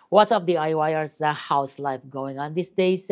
What's up, DIYers? How's life going on these days?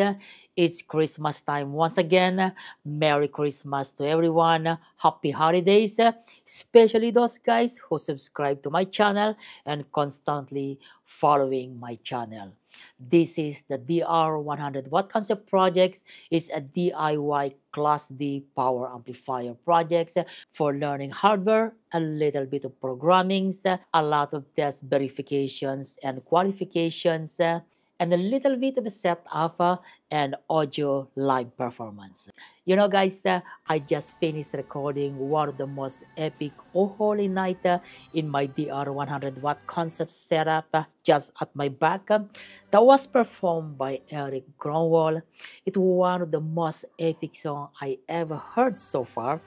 It's Christmas time once again. Merry Christmas to everyone. Happy holidays, especially those guys who subscribe to my channel and constantly following my channel. This is the DR100 Watt Concept Projects. It's a DIY Class D power amplifier project for learning hardware, a little bit of programming, a lot of test verifications and qualifications, and a little bit of a setup and audio live performance. You know, guys, I just finished recording one of the most epic Oh Holy Night in my DR100 Watt concept setup just at my back. That was performed by Eric Gronwall. It was one of the most epic songs I ever heard so far.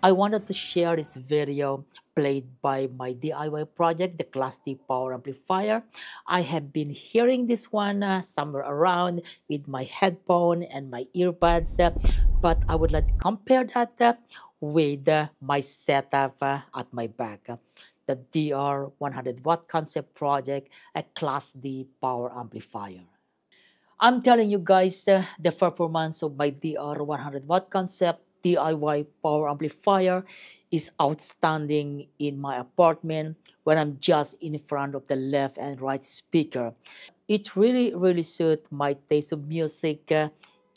I wanted to share this video played by my DIY project, the Class D Power Amplifier. I have been hearing this one somewhere around with my headphone and my earbuds, but I would like to compare that with my setup at my back. The DR100 Watt Concept Project, a Class D Power Amplifier. I'm telling you guys, the performance of my DR100 Watt Concept DIY power amplifier is outstanding in my apartment when I'm just in front of the left and right speaker. It really suits my taste of music.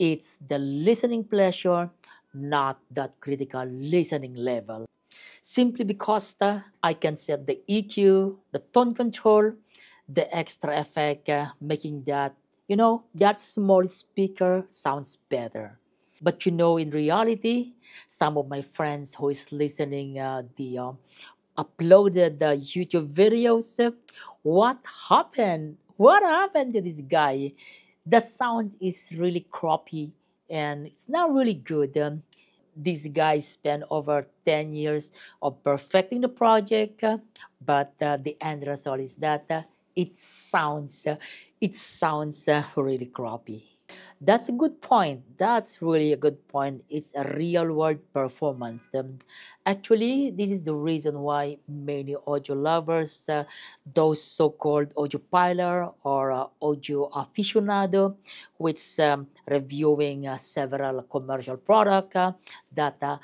It's the listening pleasure, not that critical listening level. Simply because I can set the EQ, the tone control, the extra effect, making that, that small speaker sounds better. But in reality, some of my friends who is listening the uploaded the YouTube videos, what happened? What happened to this guy? The sound is really crappy and it's not really good. This guy spent over 10 years of perfecting the project, but the end result is that it sounds really crappy. That's a good point. That's really a good point. It's a real world performance. Actually, this is the reason why many audio lovers, those so-called audiophiler or audio aficionado, which reviewing several commercial product that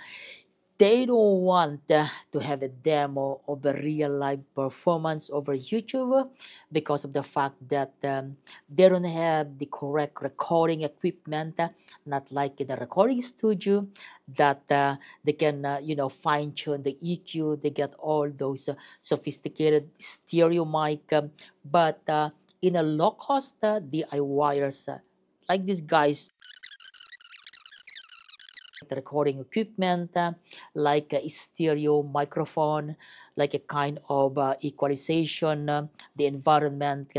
they don't want to have a demo of a real live performance over YouTube because of the fact that they don't have the correct recording equipment, not like in the recording studio that they can, fine tune the EQ. They get all those sophisticated stereo mic, but in a low cost DIYers like these guys recording equipment like a stereo microphone, like a kind of equalization, the environment,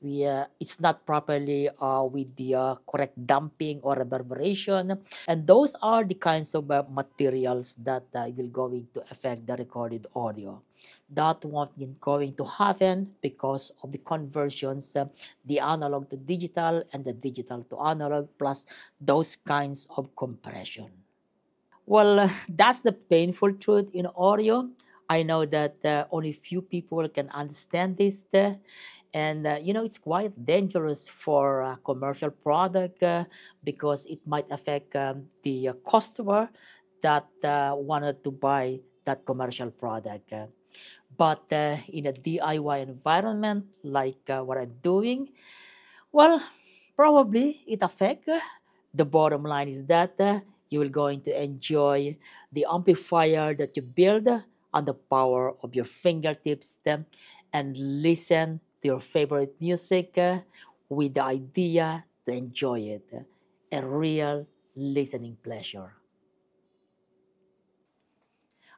it's not properly with the correct damping or reverberation. And those are the kinds of materials that will going to affect the recorded audio. That won't be going to happen because of the conversions, the analog to digital and the digital to analog, plus those kinds of compression. Well, that's the painful truth in audio. I know that only few people can understand this, and it's quite dangerous for a commercial product because it might affect the customer that wanted to buy that commercial product. But in a DIY environment like what I'm doing, well, probably it affect. The bottom line is that you will going to enjoy the amplifier that you build on the power of your fingertips and listen to your favorite music with the idea to enjoy it. A real listening pleasure.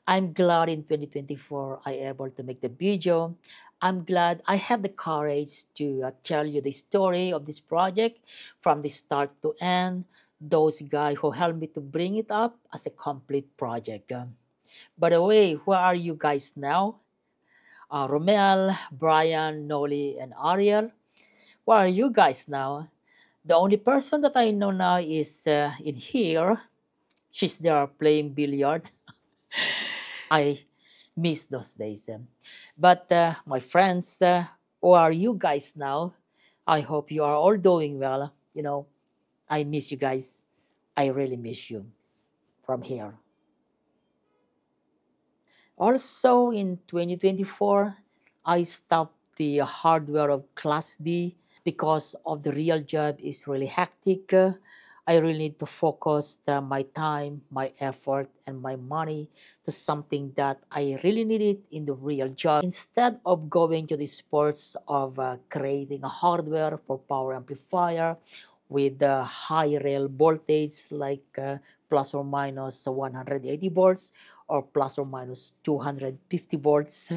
I'm glad in 2024 I able to make the video. I'm glad I have the courage to tell you the story of this project from the start to end. Those guys who helped me to bring it up as a complete project. By the way, who are you guys now? Romel, Brian, Noli, and Ariel. Where are you guys now? The only person that I know now is in here. She's there playing billiard. I miss those days. But my friends, How are you guys now? I hope you are all doing well. I miss you guys. I really miss you from here. Also in 2024, I stopped the hardware of Class D because of the real job is really hectic. I really need to focus my time, my effort, and my money to something that I really needed in the real job. Instead of going to the sports of creating a hardware for power amplifier with high rail voltage like plus or minus 180 volts or plus or minus 250 volts.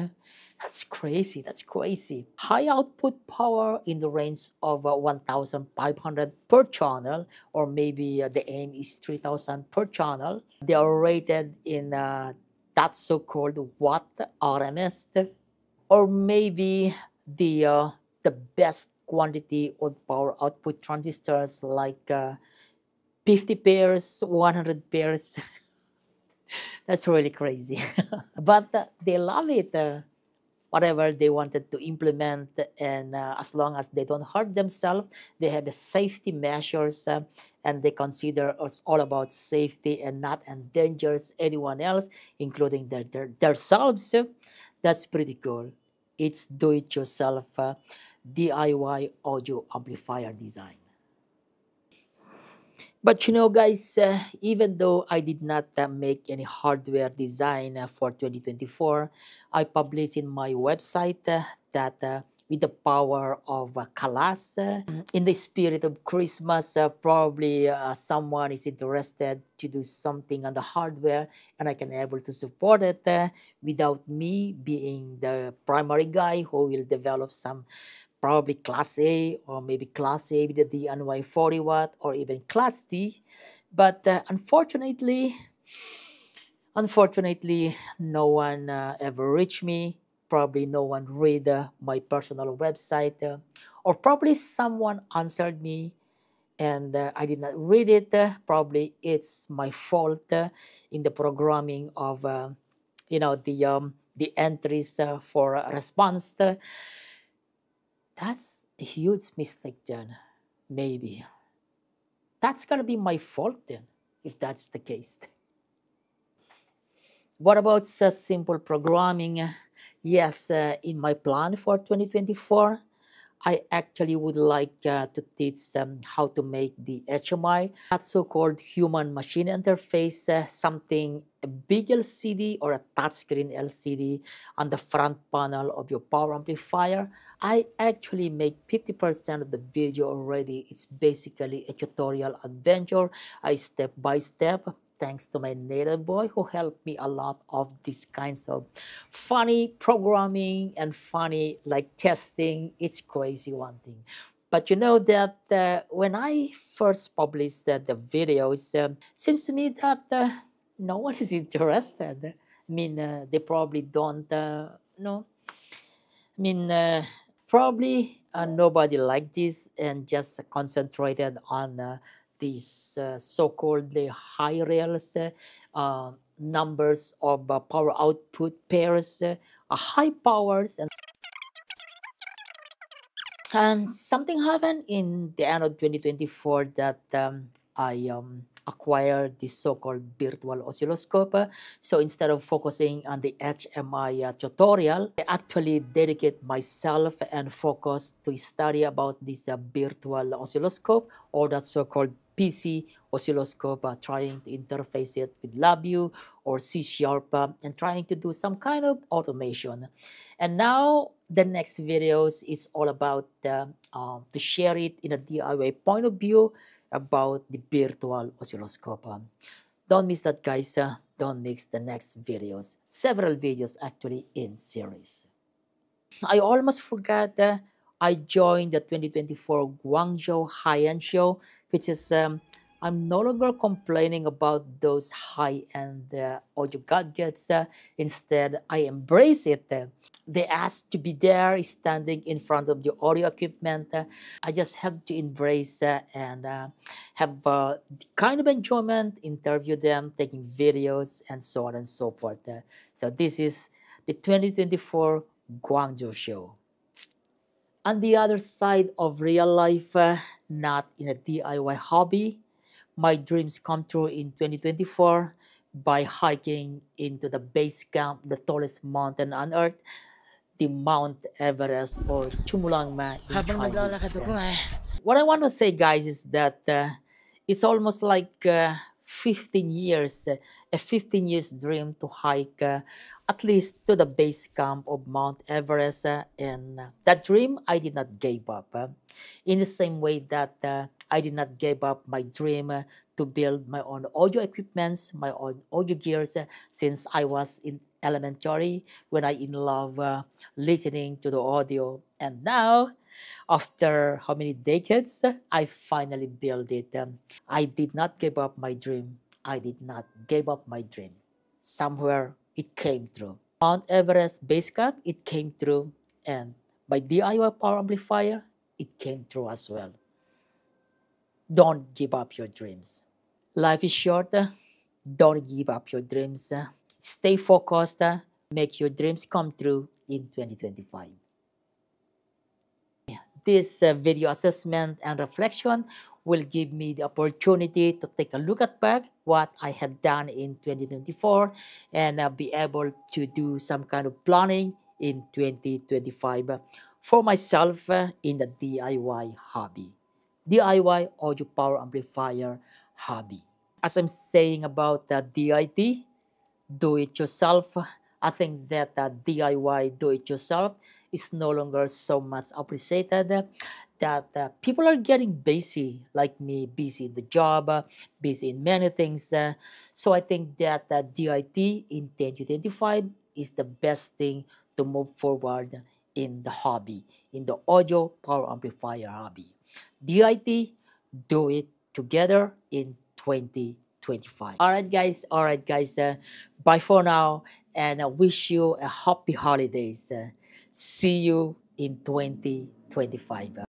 That's crazy. That's crazy. High output power in the range of 1,500 per channel, or maybe the aim is 3,000 per channel. They are rated in that so-called watt RMS, or maybe the best quantity of power output transistors like 50 pairs, 100 pairs. That's really crazy. But they love it. Whatever they wanted to implement, and as long as they don't hurt themselves, they have the safety measures, and they consider us all about safety and not endangers anyone else, including themselves. That's pretty cool. It's do-it-yourself DIY audio amplifier design. But guys, even though I did not make any hardware design for 2024, I published in my website that with the power of Kalas, in the spirit of Christmas, probably someone is interested to do something on the hardware, and I can able to support it without me being the primary guy who will develop some probably Class A or maybe Class A with the DNY 40 watt or even Class D. But unfortunately, no one ever reached me. Probably no one read my personal website, or probably someone answered me and I did not read it. Probably it's my fault in the programming of the entries for response. That's a huge mistake then. Maybe. That's gonna be my fault then, if that's the case. What about such simple programming? Yes, in my plan for 2024, I actually would like to teach them how to make the HMI, that so-called human-machine interface, something a big LCD or a touchscreen LCD on the front panel of your power amplifier. I actually make 50% of the video already. It's basically a tutorial adventure, a step-by-step, thanks to my native boy who helped me a lot of these kinds of funny programming and funny like testing. It's crazy one thing. But you know that when I first published the videos, seems to me that no one is interested. I mean, they probably don't know. I mean, probably nobody liked this and just concentrated on these so-called high rails, numbers of power output pairs, high powers, and something happened in the end of 2024 that I acquired this so-called virtual oscilloscope. So instead of focusing on the HMI tutorial, I actually dedicate myself and focus to study about this virtual oscilloscope, or that so-called PC oscilloscope, trying to interface it with LabVIEW or C Sharp, and trying to do some kind of automation. And now the next videos is all about to share it in a DIY point of view about the virtual oscilloscope. Don't miss that, guys. Don't miss the next videos. Several videos actually in series. I almost forgot I joined the 2024 Guangzhou High-End Show, which is I'm no longer complaining about those high-end audio gadgets. Instead, I embrace it. They asked to be there, standing in front of the audio equipment. I just have to embrace and have the kind of enjoyment, interview them, taking videos, and so on and so forth. So this is the 2024 Guangzhou Show. On the other side of real life, not in a DIY hobby, my dreams come true in 2024 by hiking into the base camp, the tallest mountain on earth, the Mount Everest or Chumulangma in Habang Chinese. naglalakad ako What I want to say, guys, is that it's almost like 15 years, a 15 years dream to hike at least to the base camp of Mount Everest. And that dream, I did not give up. In the same way that I did not give up my dream to build my own audio equipments, my own audio gears, since I was in elementary when I in love listening to the audio. And now, after how many decades, I finally built it. I did not give up my dream. I did not give up my dream. Somewhere it came true. Mount Everest Base Camp, it came true. And by DIY Power Amplifier, it came true as well. Don't give up your dreams. Life is short. Don't give up your dreams. Stay focused. Make your dreams come true in 2025. This video assessment and reflection will give me the opportunity to take a look at back what I have done in 2024 and be able to do some kind of planning in 2025 for myself in the DIY hobby. DIY audio power amplifier hobby. As I'm saying about the DIT, do it yourself, I think that DIY do it yourself is no longer so much appreciated, that people are getting busy, like me, busy in the job, busy in many things. So I think that DIT in 2025 is the best thing to move forward in the hobby, in the audio power amplifier hobby. DIT, do it together in 2025. All right, guys. All right, guys. Bye for now, and I wish you a happy holidays. See you in 2025.